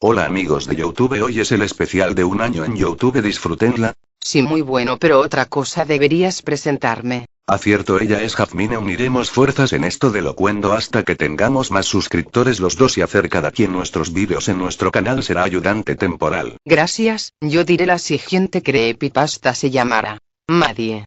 Hola amigos de YouTube, hoy es el especial de un año en YouTube, disfrútenla. Sí, muy bueno, pero otra cosa deberías presentarme. Acierto, ella es Jazmine. Uniremos fuerzas en esto de Locuendo hasta que tengamos más suscriptores los dos y hacer cada quien nuestros vídeos en nuestro canal será ayudante temporal. Gracias, yo diré la siguiente creepypasta se llamará Maddie.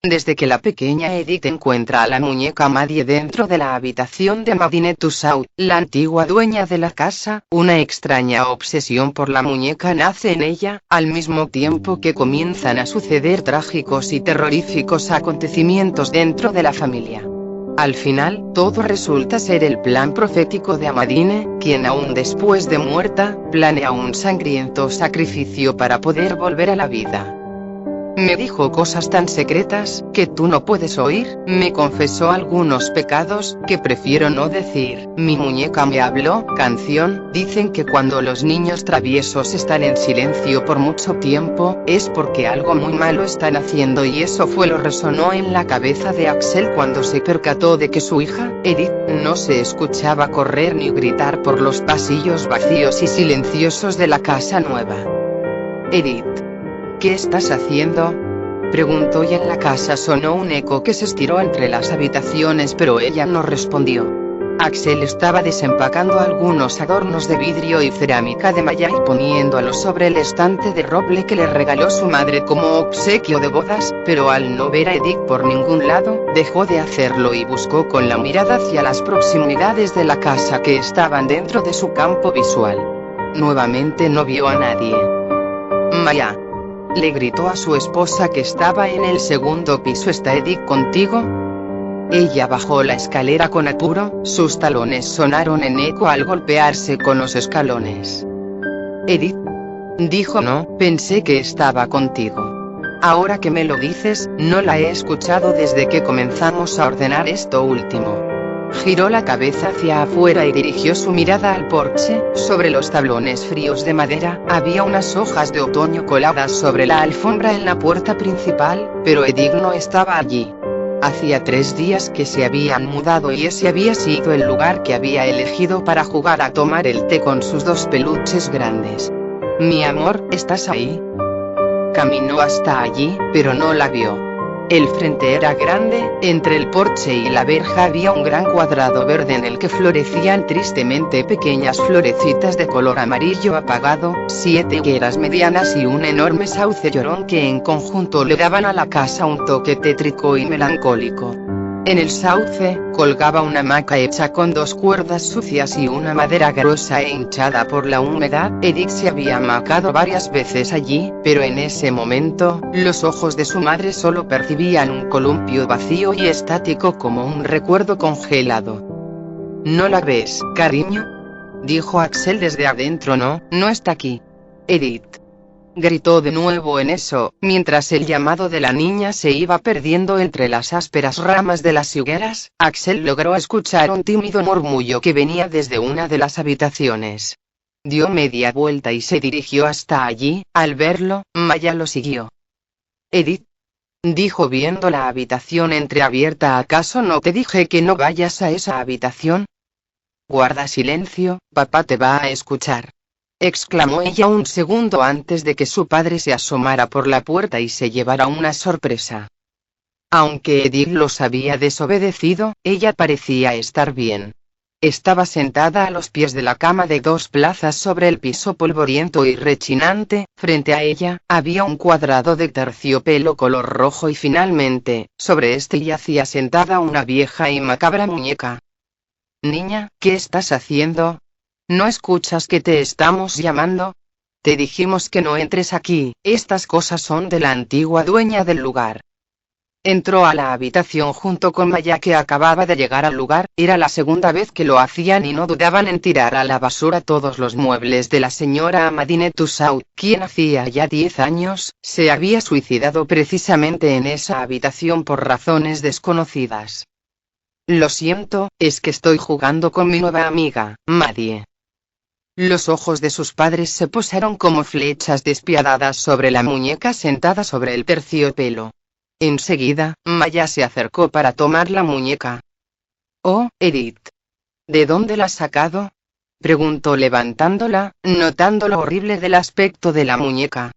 Desde que la pequeña Edith encuentra a la muñeca Maddie dentro de la habitación de Madine Tussauds, la antigua dueña de la casa, una extraña obsesión por la muñeca nace en ella, al mismo tiempo que comienzan a suceder trágicos y terroríficos acontecimientos dentro de la familia. Al final, todo resulta ser el plan profético de Amadine, quien aún después de muerta, planea un sangriento sacrificio para poder volver a la vida. Me dijo cosas tan secretas, que tú no puedes oír, me confesó algunos pecados, que prefiero no decir. Mi muñeca me habló, canción. Dicen que cuando los niños traviesos están en silencio por mucho tiempo, es porque algo muy malo están haciendo, y eso fue lo resonó en la cabeza de Axel cuando se percató de que su hija, Edith, no se escuchaba correr ni gritar por los pasillos vacíos y silenciosos de la casa nueva. Edith, ¿qué estás haciendo?, preguntó, y en la casa sonó un eco que se estiró entre las habitaciones, pero ella no respondió. Axel estaba desempacando algunos adornos de vidrio y cerámica de malla y poniéndolos sobre el estante de roble que le regaló su madre como obsequio de bodas, pero al no ver a Edith por ningún lado, dejó de hacerlo y buscó con la mirada hacia las proximidades de la casa que estaban dentro de su campo visual. Nuevamente no vio a nadie. Maya, le gritó a su esposa que estaba en el segundo piso, ¿está Edith contigo? Ella bajó la escalera con apuro, sus talones sonaron en eco al golpearse con los escalones. Edith, dijo, no, pensé que estaba contigo. Ahora que me lo dices, no la he escuchado desde que comenzamos a ordenar esto último. Giró la cabeza hacia afuera y dirigió su mirada al porche. Sobre los tablones fríos de madera, había unas hojas de otoño coladas sobre la alfombra en la puerta principal, pero Edith no estaba allí. Hacía 3 días que se habían mudado y ese había sido el lugar que había elegido para jugar a tomar el té con sus 2 peluches grandes. Mi amor, ¿estás ahí? Caminó hasta allí, pero no la vio. El frente era grande, entre el porche y la verja había un gran cuadrado verde en el que florecían tristemente pequeñas florecitas de color amarillo apagado, 7 higueras medianas y un enorme sauce llorón que en conjunto le daban a la casa un toque tétrico y melancólico. En el sauce, colgaba una hamaca hecha con 2 cuerdas sucias y una madera gruesa e hinchada por la humedad. Edith se había hamacado varias veces allí, pero en ese momento, los ojos de su madre solo percibían un columpio vacío y estático como un recuerdo congelado. ¿No la ves, cariño?, dijo Axel desde adentro. No, no está aquí. Edith, gritó de nuevo en eso, mientras el llamado de la niña se iba perdiendo entre las ásperas ramas de las higueras. Axel logró escuchar un tímido murmullo que venía desde una de las habitaciones. Dio media vuelta y se dirigió hasta allí. Al verlo, Maya lo siguió. Edith, dijo viendo la habitación entreabierta, ¿acaso no te dije que no vayas a esa habitación? Guarda silencio, papá te va a escuchar, exclamó ella un segundo antes de que su padre se asomara por la puerta y se llevara una sorpresa. Aunque Edith los había desobedecido, ella parecía estar bien. Estaba sentada a los pies de la cama de 2 plazas sobre el piso polvoriento y rechinante. Frente a ella, había un cuadrado de terciopelo color rojo y finalmente, sobre este yacía sentada una vieja y macabra muñeca. Niña, ¿qué estás haciendo? ¿No escuchas que te estamos llamando? Te dijimos que no entres aquí, estas cosas son de la antigua dueña del lugar. Entró a la habitación junto con Maya, que acababa de llegar al lugar. Era la segunda vez que lo hacían y no dudaban en tirar a la basura todos los muebles de la señora Amadine Tussauds, quien hacía ya 10 años, se había suicidado precisamente en esa habitación por razones desconocidas. Lo siento, es que estoy jugando con mi nueva amiga, Maddie. Los ojos de sus padres se posaron como flechas despiadadas sobre la muñeca sentada sobre el terciopelo. Enseguida, Maya se acercó para tomar la muñeca. Oh, Edith, ¿de dónde la has sacado? preguntó levantándola, notando lo horrible del aspecto de la muñeca.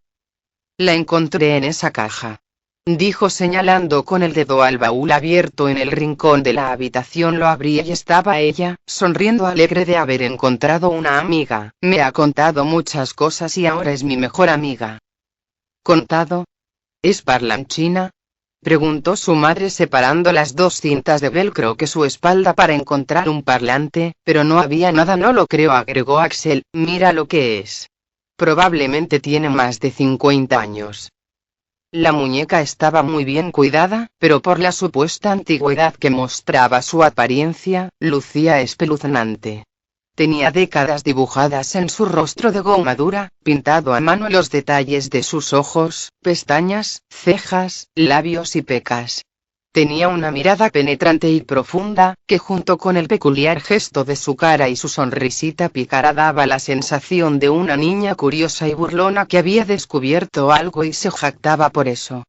La encontré en esa caja, dijo señalando con el dedo al baúl abierto en el rincón de la habitación. Lo abrí y estaba ella, sonriendo alegre de haber encontrado una amiga. Me ha contado muchas cosas y ahora es mi mejor amiga. ¿Contado? ¿Es parlanchina?, preguntó su madre separando las dos cintas de velcro que su espalda para encontrar un parlante, pero no había nada. No lo creo, agregó Axel, mira lo que es. Probablemente tiene más de 50 años. La muñeca estaba muy bien cuidada, pero por la supuesta antigüedad que mostraba su apariencia, lucía espeluznante. Tenía décadas dibujadas en su rostro de goma dura, pintado a mano los detalles de sus ojos, pestañas, cejas, labios y pecas. Tenía una mirada penetrante y profunda, que junto con el peculiar gesto de su cara y su sonrisita pícara daba la sensación de una niña curiosa y burlona que había descubierto algo y se jactaba por eso.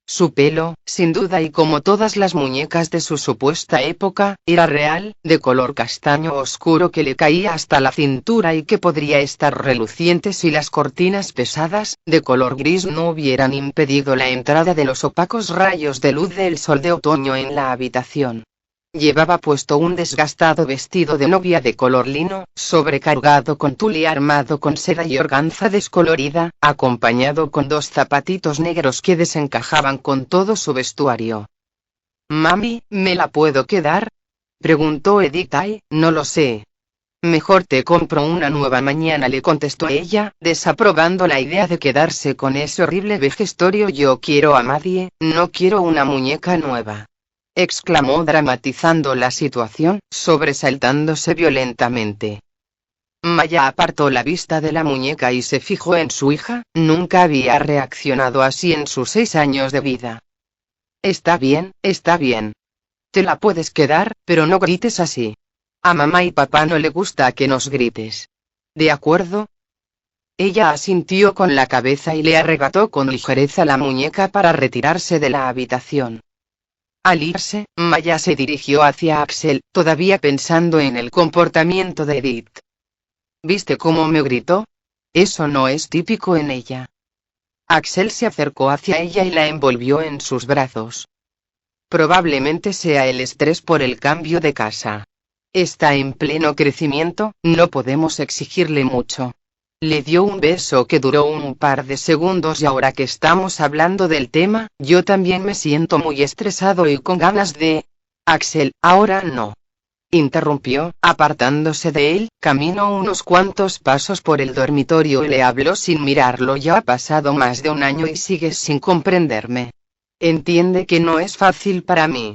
Su pelo, sin duda y como todas las muñecas de su supuesta época, era real, de color castaño oscuro que le caía hasta la cintura y que podría estar reluciente si las cortinas pesadas, de color gris, no hubieran impedido la entrada de los opacos rayos de luz del sol de otoño en la habitación. Llevaba puesto un desgastado vestido de novia de color lino, sobrecargado con tul y armado con seda y organza descolorida, acompañado con dos zapatitos negros que desencajaban con todo su vestuario. «Mami, ¿me la puedo quedar?», preguntó Edith. «Ay, no lo sé. Mejor te compro una nueva mañana», le contestó ella, desaprobando la idea de quedarse con ese horrible vejestorio. «Yo quiero a Maddie, no quiero una muñeca nueva», exclamó dramatizando la situación, sobresaltándose violentamente. Maya apartó la vista de la muñeca y se fijó en su hija. Nunca había reaccionado así en sus 6 años de vida. Está bien, está bien. Te la puedes quedar, pero no grites así. A mamá y papá no le gusta que nos grites. ¿De acuerdo?». Ella asintió con la cabeza y le arrebató con ligereza la muñeca para retirarse de la habitación. Al irse, Maya se dirigió hacia Axel, todavía pensando en el comportamiento de Edith. «¿Viste cómo me gritó? Eso no es típico en ella». Axel se acercó hacia ella y la envolvió en sus brazos. «Probablemente sea el estrés por el cambio de casa. Está en pleno crecimiento, no podemos exigirle mucho». Le dio un beso que duró un par de segundos. «Y ahora que estamos hablando del tema, yo también me siento muy estresado y con ganas de…». «Axel, ahora no», interrumpió, apartándose de él. Caminó unos cuantos pasos por el dormitorio y le habló sin mirarlo. «Ya ha pasado más de un año y sigues sin comprenderme. Entiende que no es fácil para mí».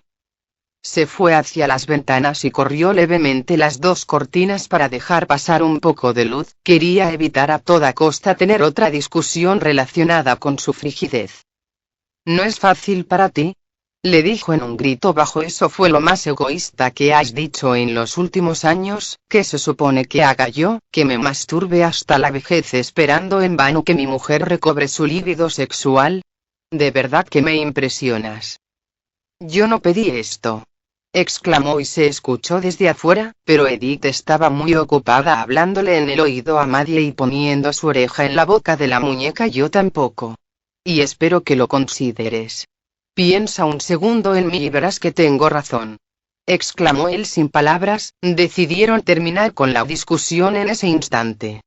Se fue hacia las ventanas y corrió levemente las dos cortinas para dejar pasar un poco de luz. Quería evitar a toda costa tener otra discusión relacionada con su frigidez. «¿No es fácil para ti?», le dijo en un grito bajo. «Eso fue lo más egoísta que has dicho en los últimos años. ¿Qué se supone que haga yo? ¿Que me masturbe hasta la vejez esperando en vano que mi mujer recobre su líbido sexual? De verdad que me impresionas». «Yo no pedí esto», exclamó y se escuchó desde afuera, pero Edith estaba muy ocupada hablándole en el oído a Maddie y poniendo su oreja en la boca de la muñeca. «Yo tampoco. Y espero que lo consideres. Piensa un segundo en mí y verás que tengo razón», exclamó él sin palabras. Decidieron terminar con la discusión en ese instante.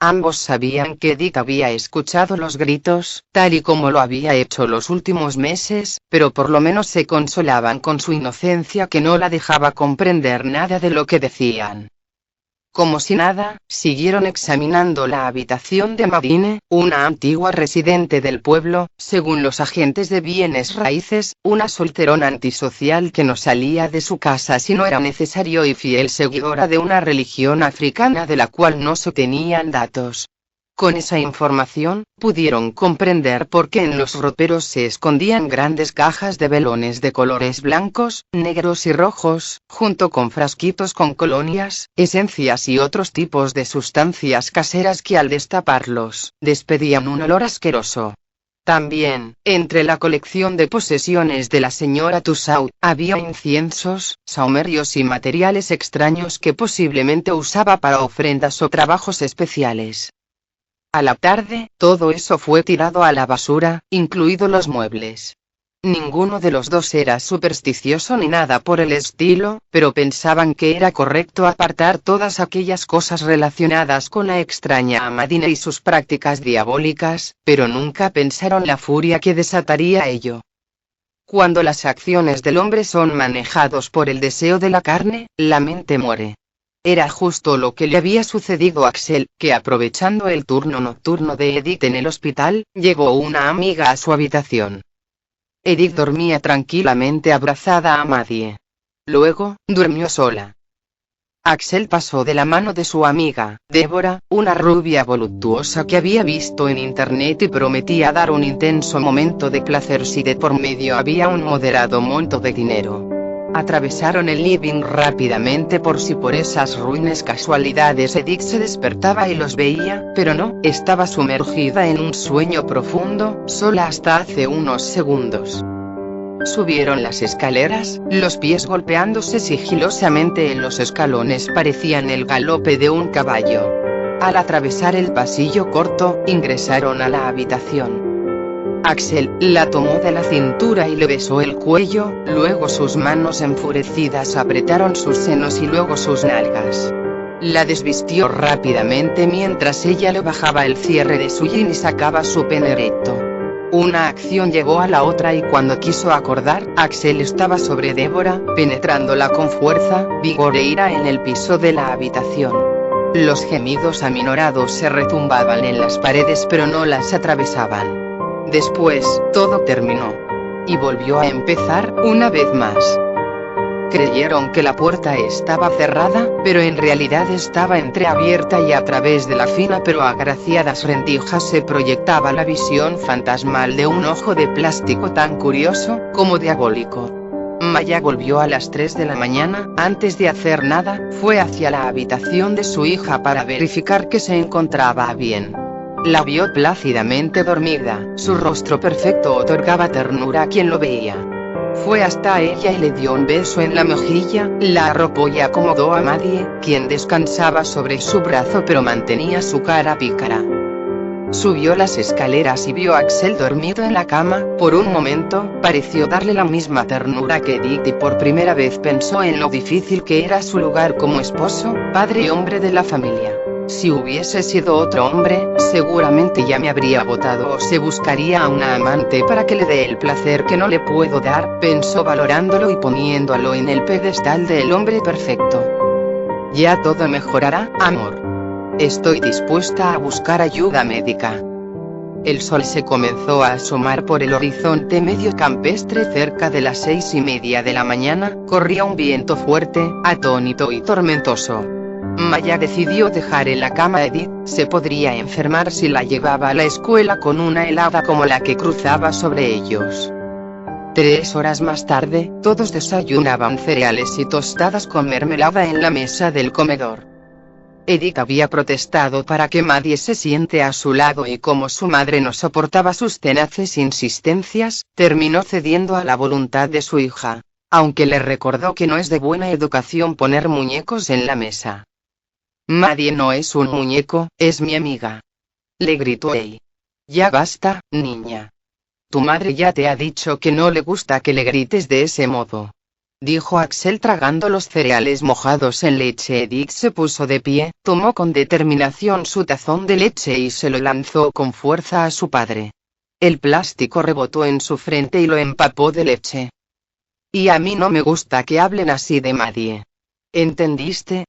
Ambos sabían que Edith había escuchado los gritos, tal y como lo había hecho los últimos meses, pero por lo menos se consolaban con su inocencia que no la dejaba comprender nada de lo que decían. Como si nada, siguieron examinando la habitación de Maddie, una antigua residente del pueblo, según los agentes de bienes raíces, una solterona antisocial que no salía de su casa si no era necesario y fiel seguidora de una religión africana de la cual no se tenían datos. Con esa información, pudieron comprender por qué en los roperos se escondían grandes cajas de velones de colores blancos, negros y rojos, junto con frasquitos con colonias, esencias y otros tipos de sustancias caseras que al destaparlos, despedían un olor asqueroso. También, entre la colección de posesiones de la señora Tussaud, había inciensos, sahumerios y materiales extraños que posiblemente usaba para ofrendas o trabajos especiales. A la tarde, todo eso fue tirado a la basura, incluidos los muebles. Ninguno de los dos era supersticioso ni nada por el estilo, pero pensaban que era correcto apartar todas aquellas cosas relacionadas con la extraña Amadine y sus prácticas diabólicas, pero nunca pensaron la furia que desataría ello. Cuando las acciones del hombre son manejados por el deseo de la carne, la mente muere. Era justo lo que le había sucedido a Axel, que aprovechando el turno nocturno de Edith en el hospital, llegó una amiga a su habitación. Edith dormía tranquilamente abrazada a Maddie. Luego, durmió sola. Axel pasó de la mano de su amiga, Débora, una rubia voluptuosa que había visto en internet y prometía dar un intenso momento de placer si de por medio había un moderado monto de dinero. Atravesaron el living rápidamente por si por esas ruines casualidades Edith se despertaba y los veía, pero no, estaba sumergida en un sueño profundo, sola hasta hace unos segundos. Subieron las escaleras, los pies golpeándose sigilosamente en los escalones parecían el galope de un caballo. Al atravesar el pasillo corto, ingresaron a la habitación. Axel la tomó de la cintura y le besó el cuello, luego sus manos enfurecidas apretaron sus senos y luego sus nalgas. La desvistió rápidamente mientras ella le bajaba el cierre de su jean y sacaba su pene erecto. Una acción llevó a la otra y cuando quiso acordar, Axel estaba sobre Débora, penetrándola con fuerza, vigor e ira en el piso de la habitación. Los gemidos aminorados se retumbaban en las paredes pero no las atravesaban. Después, todo terminó. Y volvió a empezar, una vez más. Creyeron que la puerta estaba cerrada, pero en realidad estaba entreabierta y a través de la fina pero agraciadas rendijas se proyectaba la visión fantasmal de un ojo de plástico tan curioso, como diabólico. Maya volvió a las 3 de la mañana, antes de hacer nada, fue hacia la habitación de su hija para verificar que se encontraba bien. La vio plácidamente dormida, su rostro perfecto otorgaba ternura a quien lo veía. Fue hasta ella y le dio un beso en la mejilla, la arropó y acomodó a Maddie, quien descansaba sobre su brazo pero mantenía su cara pícara. Subió las escaleras y vio a Axel dormido en la cama, por un momento, pareció darle la misma ternura que Edith y por primera vez pensó en lo difícil que era su lugar como esposo, padre y hombre de la familia. Si hubiese sido otro hombre, seguramente ya me habría botado o se buscaría a una amante para que le dé el placer que no le puedo dar, pensó valorándolo y poniéndolo en el pedestal del hombre perfecto. Ya todo mejorará, amor. Estoy dispuesta a buscar ayuda médica. El sol se comenzó a asomar por el horizonte medio campestre cerca de las 6:30 de la mañana, corría un viento fuerte, atónito y tormentoso. Maya decidió dejar en la cama a Edith, se podría enfermar si la llevaba a la escuela con una helada como la que cruzaba sobre ellos. 3 horas más tarde, todos desayunaban cereales y tostadas con mermelada en la mesa del comedor. Edith había protestado para que Maddie se siente a su lado y como su madre no soportaba sus tenaces insistencias, terminó cediendo a la voluntad de su hija, aunque le recordó que no es de buena educación poner muñecos en la mesa. Maddie no es un muñeco, es mi amiga. Le gritó ella. Ya basta, niña. Tu madre ya te ha dicho que no le gusta que le grites de ese modo. Dijo Axel tragando los cereales mojados en leche. Edith se puso de pie, tomó con determinación su tazón de leche y se lo lanzó con fuerza a su padre. El plástico rebotó en su frente y lo empapó de leche. Y a mí no me gusta que hablen así de Maddie. ¿Entendiste?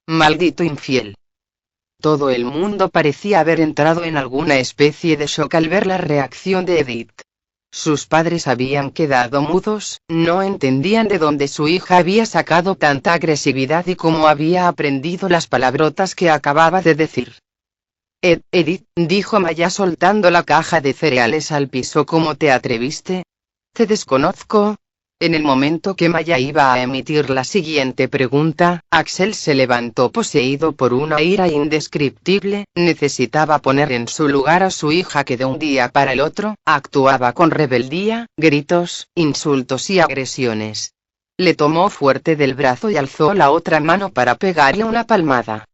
Maldito infiel. Todo el mundo parecía haber entrado en alguna especie de shock al ver la reacción de Edith. Sus padres habían quedado mudos, no entendían de dónde su hija había sacado tanta agresividad y cómo había aprendido las palabrotas que acababa de decir. Edith, dijo Maya soltando la caja de cereales al piso, ¿cómo te atreviste? Te desconozco. En el momento que Maya iba a emitir la siguiente pregunta, Axel se levantó poseído por una ira indescriptible. Necesitaba poner en su lugar a su hija que de un día para el otro, actuaba con rebeldía, gritos, insultos y agresiones. Le tomó fuerte del brazo y alzó la otra mano para pegarle una palmada.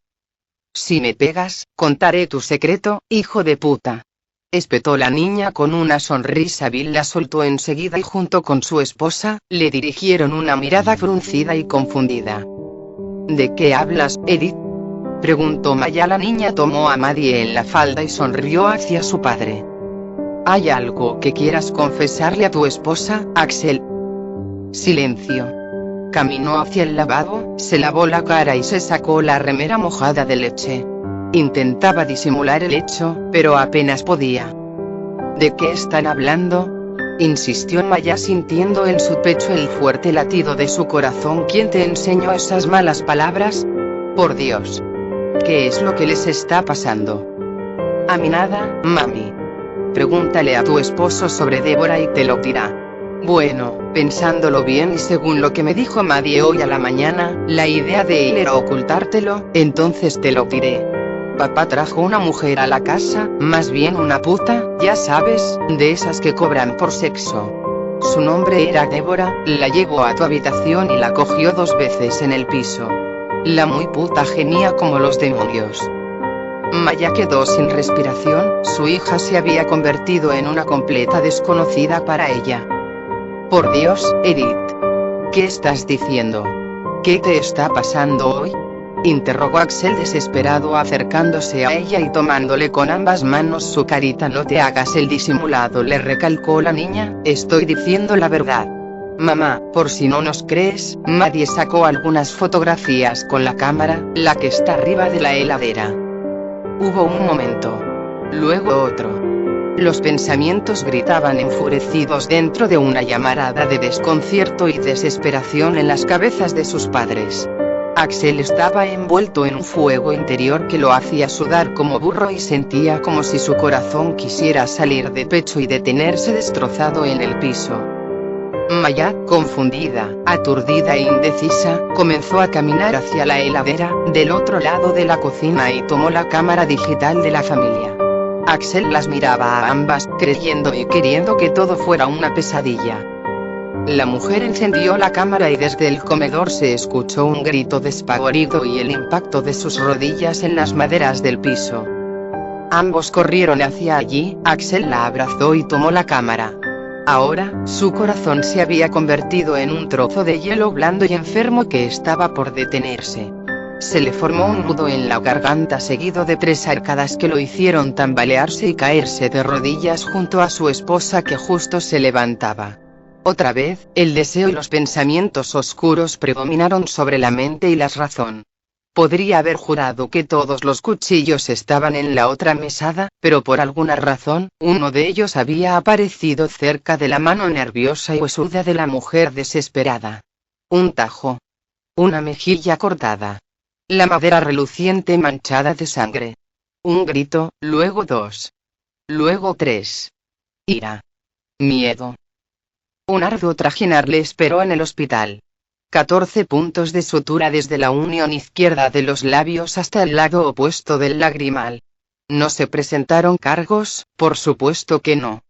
«Si me pegas, contaré tu secreto, hijo de puta», espetó la niña con una sonrisa vil. La soltó enseguida y junto con su esposa, le dirigieron una mirada fruncida y confundida. «¿De qué hablas, Edith?», preguntó Maya. La niña tomó a Maddie en la falda y sonrió hacia su padre. «¿Hay algo que quieras confesarle a tu esposa, Axel?». Silencio. Caminó hacia el lavabo, se lavó la cara y se sacó la remera mojada de leche. Intentaba disimular el hecho, pero apenas podía. «¿De qué están hablando?», insistió Maya sintiendo en su pecho el fuerte latido de su corazón. «¿Quién te enseñó esas malas palabras? Por Dios. ¿Qué es lo que les está pasando?». «A mí nada, mami. Pregúntale a tu esposo sobre Débora y te lo dirá». «Bueno, pensándolo bien y según lo que me dijo Maddie hoy a la mañana, la idea de él era ocultártelo, entonces te lo diré. Papá trajo una mujer a la casa, más bien una puta, ya sabes, de esas que cobran por sexo. Su nombre era Débora, la llevó a tu habitación y la cogió 2 veces en el piso. La muy puta gemía como los demonios». Maya quedó sin respiración. Su hija se había convertido en una completa desconocida para ella. «Por Dios, Edith. ¿Qué estás diciendo? ¿Qué te está pasando hoy?», interrogó Axel desesperado acercándose a ella y tomándole con ambas manos su carita. «No te hagas el disimulado», le recalcó la niña, «estoy diciendo la verdad». «Mamá, por si no nos crees, Maddie sacó algunas fotografías con la cámara, la que está arriba de la heladera». Hubo un momento. Luego otro. Los pensamientos gritaban enfurecidos dentro de una llamarada de desconcierto y desesperación en las cabezas de sus padres. Axel estaba envuelto en un fuego interior que lo hacía sudar como burro y sentía como si su corazón quisiera salir de pecho y detenerse destrozado en el piso. Maya, confundida, aturdida e indecisa, comenzó a caminar hacia la heladera, del otro lado de la cocina, y tomó la cámara digital de la familia. Axel las miraba a ambas, creyendo y queriendo que todo fuera una pesadilla. La mujer encendió la cámara y desde el comedor se escuchó un grito despavorido y el impacto de sus rodillas en las maderas del piso. Ambos corrieron hacia allí. Axel la abrazó y tomó la cámara. Ahora, su corazón se había convertido en un trozo de hielo blando y enfermo que estaba por detenerse. Se le formó un nudo en la garganta seguido de 3 arcadas que lo hicieron tambalearse y caerse de rodillas junto a su esposa que justo se levantaba. Otra vez, el deseo y los pensamientos oscuros predominaron sobre la mente y la razón. Podría haber jurado que todos los cuchillos estaban en la otra mesada, pero por alguna razón, uno de ellos había aparecido cerca de la mano nerviosa y huesuda de la mujer desesperada. Un tajo. Una mejilla cortada. La madera reluciente manchada de sangre. Un grito, luego 2. Luego 3. Ira. Miedo. Un arduo trajinar le esperó en el hospital. 14 puntos de sutura desde la unión izquierda de los labios hasta el lado opuesto del lagrimal. ¿No se presentaron cargos? Por supuesto que no.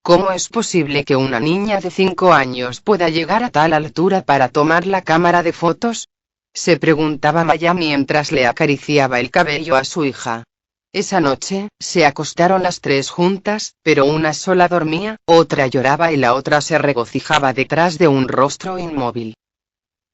¿Cómo es posible que una niña de 5 años pueda llegar a tal altura para tomar la cámara de fotos?, se preguntaba Maya mientras le acariciaba el cabello a su hija. Esa noche, se acostaron las 3 juntas, pero una sola dormía, otra lloraba y la otra se regocijaba detrás de un rostro inmóvil.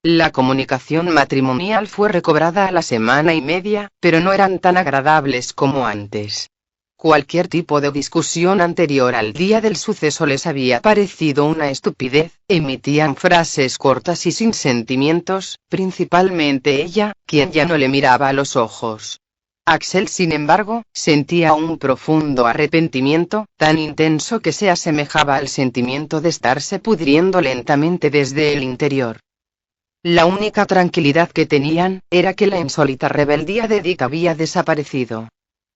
La comunicación matrimonial fue recobrada a la semana y media, pero no eran tan agradables como antes. Cualquier tipo de discusión anterior al día del suceso les había parecido una estupidez. Emitían frases cortas y sin sentimientos, principalmente ella, quien ya no le miraba a los ojos. Axel, sin embargo, sentía un profundo arrepentimiento, tan intenso que se asemejaba al sentimiento de estarse pudriendo lentamente desde el interior. La única tranquilidad que tenían, era que la insólita rebeldía de Dick había desaparecido.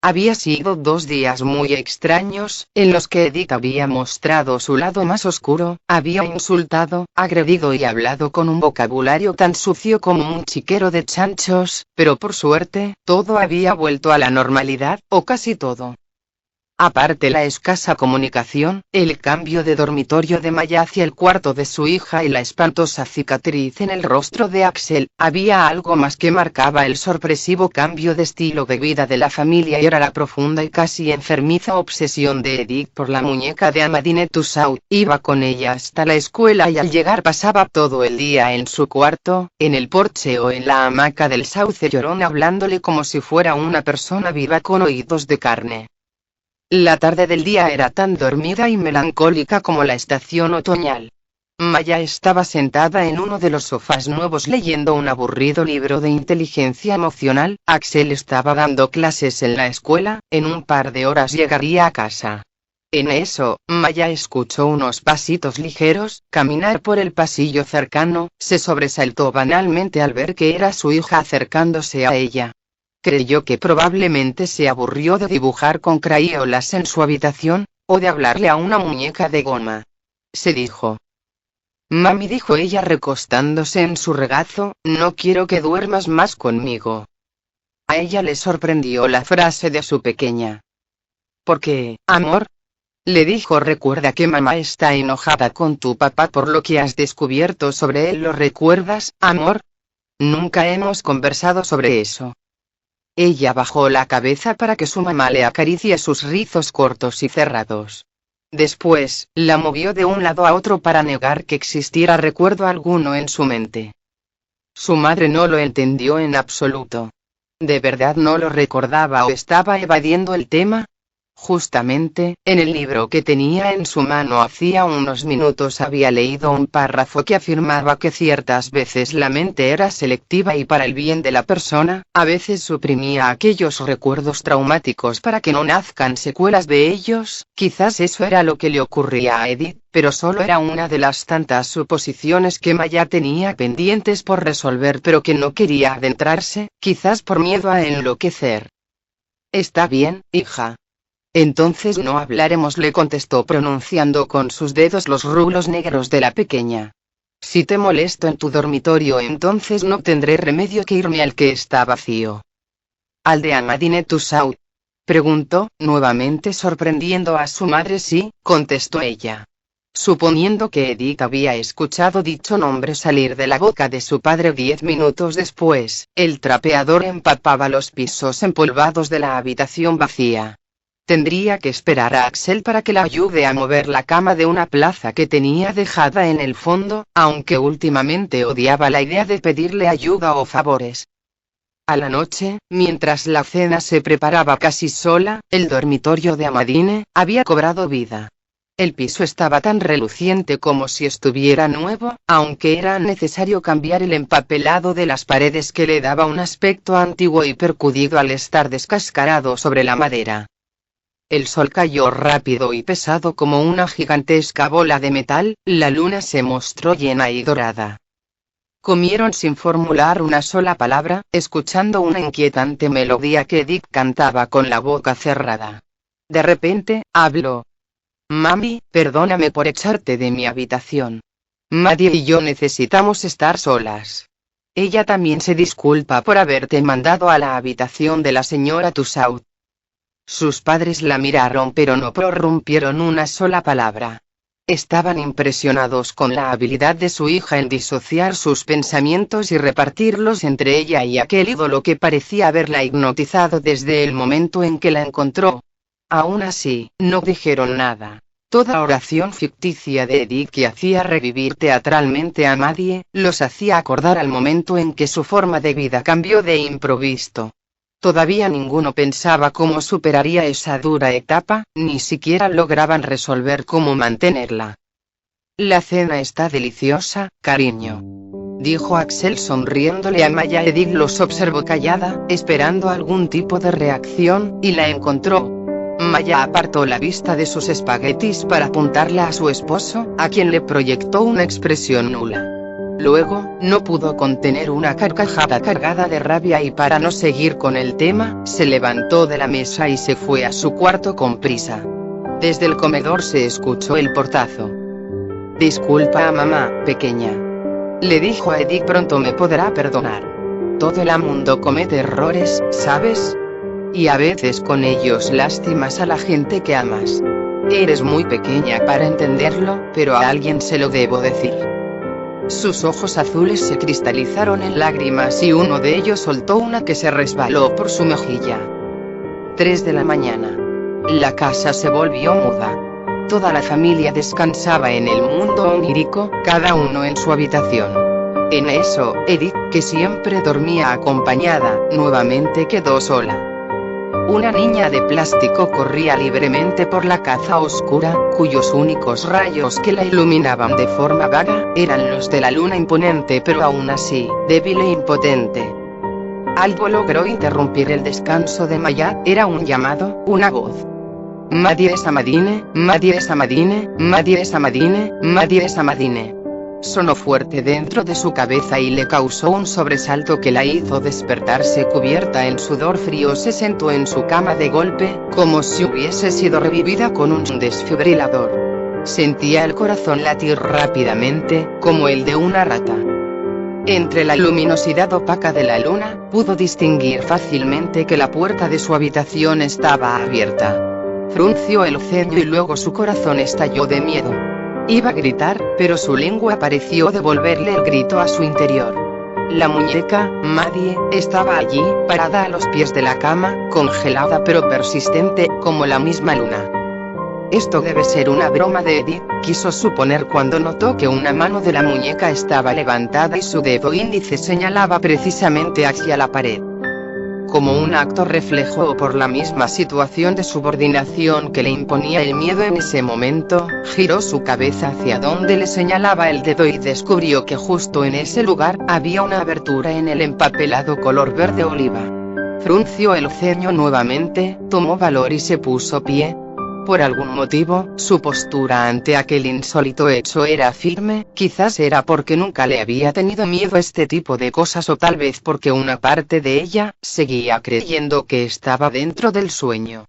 Había sido 2 días muy extraños, en los que Edith había mostrado su lado más oscuro, había insultado, agredido y hablado con un vocabulario tan sucio como un chiquero de chanchos, pero por suerte, todo había vuelto a la normalidad, o casi todo. Aparte la escasa comunicación, el cambio de dormitorio de Maya hacia el cuarto de su hija y la espantosa cicatriz en el rostro de Axel, había algo más que marcaba el sorpresivo cambio de estilo de vida de la familia y era la profunda y casi enfermiza obsesión de Edith por la muñeca de Amadine Tussaud. Iba con ella hasta la escuela y al llegar pasaba todo el día en su cuarto, en el porche o en la hamaca del sauce llorón hablándole como si fuera una persona viva con oídos de carne. La tarde del día era tan dormida y melancólica como la estación otoñal. Maya estaba sentada en uno de los sofás nuevos leyendo un aburrido libro de inteligencia emocional. Axel estaba dando clases en la escuela, en un par de horas llegaría a casa. En eso, Maya escuchó unos pasitos ligeros, caminar por el pasillo cercano, se sobresaltó banalmente al ver que era su hija acercándose a ella. Creyó que probablemente se aburrió de dibujar con crayolas en su habitación, o de hablarle a una muñeca de goma. Se dijo. Mami, dijo ella recostándose en su regazo, no quiero que duermas más conmigo. A ella le sorprendió la frase de su pequeña. ¿Por qué, amor? Le dijo, recuerda que mamá está enojada con tu papá por lo que has descubierto sobre él, ¿lo recuerdas, amor? Nunca hemos conversado sobre eso. Ella bajó la cabeza para que su mamá le acaricie sus rizos cortos y cerrados. Después, la movió de un lado a otro para negar que existiera recuerdo alguno en su mente. Su madre no lo entendió en absoluto. ¿De verdad no lo recordaba o estaba evadiendo el tema? Justamente, en el libro que tenía en su mano hacía unos minutos había leído un párrafo que afirmaba que ciertas veces la mente era selectiva y para el bien de la persona, a veces suprimía aquellos recuerdos traumáticos para que no nazcan secuelas de ellos. Quizás eso era lo que le ocurría a Edith, pero solo era una de las tantas suposiciones que Maya tenía pendientes por resolver pero que no quería adentrarse, quizás por miedo a enloquecer. Está bien, hija. Entonces no hablaremos, le contestó pronunciando con sus dedos los rulos negros de la pequeña. Si te molesto en tu dormitorio, entonces no tendré remedio que irme al que está vacío. ¿Al de Amadine Tussaud? Preguntó, nuevamente sorprendiendo a su madre. Sí, contestó ella. Suponiendo que Edith había escuchado dicho nombre salir de la boca de su padre 10 minutos después, el trapeador empapaba los pisos empolvados de la habitación vacía. Tendría que esperar a Axel para que la ayude a mover la cama de una plaza que tenía dejada en el fondo, aunque últimamente odiaba la idea de pedirle ayuda o favores. A la noche, mientras la cena se preparaba casi sola, el dormitorio de Amadine había cobrado vida. El piso estaba tan reluciente como si estuviera nuevo, aunque era necesario cambiar el empapelado de las paredes que le daba un aspecto antiguo y percudido al estar descascarado sobre la madera. El sol cayó rápido y pesado como una gigantesca bola de metal, la luna se mostró llena y dorada. Comieron sin formular una sola palabra, escuchando una inquietante melodía que Edith cantaba con la boca cerrada. De repente, habló. Mami, perdóname por echarte de mi habitación. Maddie y yo necesitamos estar solas. Ella también se disculpa por haberte mandado a la habitación de la señora Tussaud. Sus padres la miraron pero no prorrumpieron una sola palabra. Estaban impresionados con la habilidad de su hija en disociar sus pensamientos y repartirlos entre ella y aquel ídolo que parecía haberla hipnotizado desde el momento en que la encontró. Aún así, no dijeron nada. Toda oración ficticia de Edith que hacía revivir teatralmente a Maddie, los hacía acordar al momento en que su forma de vida cambió de improviso. Todavía ninguno pensaba cómo superaría esa dura etapa, ni siquiera lograban resolver cómo mantenerla. La cena está deliciosa, cariño, dijo Axel sonriéndole a Maya. Edith los observó callada, esperando algún tipo de reacción, y la encontró. Maya apartó la vista de sus espaguetis para apuntarla a su esposo, a quien le proyectó una expresión nula. Luego, no pudo contener una carcajada cargada de rabia y para no seguir con el tema, se levantó de la mesa y se fue a su cuarto con prisa. Desde el comedor se escuchó el portazo. «Disculpa a mamá, pequeña», le dijo a Edith. «Pronto me podrá perdonar. Todo el mundo comete errores, ¿sabes? Y a veces con ellos lastimas a la gente que amas. Eres muy pequeña para entenderlo, pero a alguien se lo debo decir». Sus ojos azules se cristalizaron en lágrimas y uno de ellos soltó una que se resbaló por su mejilla. 3 de la mañana. La casa se volvió muda. Toda la familia descansaba en el mundo onírico, cada uno en su habitación. En eso, Edith, que siempre dormía acompañada, nuevamente quedó sola. Una niña de plástico corría libremente por la caza oscura, cuyos únicos rayos que la iluminaban de forma vaga, eran los de la luna imponente pero aún así, débil e impotente. Algo logró interrumpir el descanso de Maya, era un llamado, una voz. «Madie Samadine, Madie Samadine, Madie Samadine, Madie Samadine». Sonó fuerte dentro de su cabeza y le causó un sobresalto que la hizo despertarse cubierta en sudor frío. Se sentó en su cama de golpe, como si hubiese sido revivida con un desfibrilador. Sentía el corazón latir rápidamente, como el de una rata. Entre la luminosidad opaca de la luna, pudo distinguir fácilmente que la puerta de su habitación estaba abierta. Frunció el ceño y luego su corazón estalló de miedo. Iba a gritar, pero su lengua pareció devolverle el grito a su interior. La muñeca, Madie, estaba allí, parada a los pies de la cama, congelada pero persistente, como la misma luna. Esto debe ser una broma de Edith, quiso suponer cuando notó que una mano de la muñeca estaba levantada y su dedo índice señalaba precisamente hacia la pared. Como un acto reflejo o por la misma situación de subordinación que le imponía el miedo en ese momento, giró su cabeza hacia donde le señalaba el dedo y descubrió que justo en ese lugar, había una abertura en el empapelado color verde oliva. Frunció el ceño nuevamente, tomó valor y se puso pie. Por algún motivo, su postura ante aquel insólito hecho era firme, quizás era porque nunca le había tenido miedo a este tipo de cosas o tal vez porque una parte de ella, seguía creyendo que estaba dentro del sueño.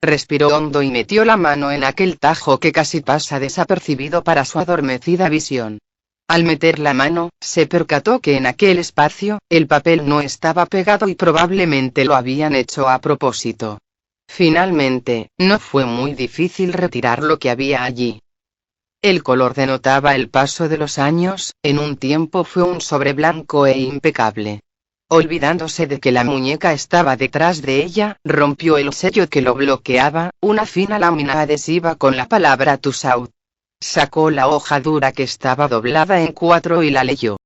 Respiró hondo y metió la mano en aquel tajo que casi pasa desapercibido para su adormecida visión. Al meter la mano, se percató que en aquel espacio, el papel no estaba pegado y probablemente lo habían hecho a propósito. Finalmente, no fue muy difícil retirar lo que había allí. El color denotaba el paso de los años, en un tiempo fue un sobre blanco e impecable. Olvidándose de que la muñeca estaba detrás de ella, rompió el sello que lo bloqueaba, una fina lámina adhesiva con la palabra To South. Sacó la hoja dura que estaba doblada en 4 y la leyó.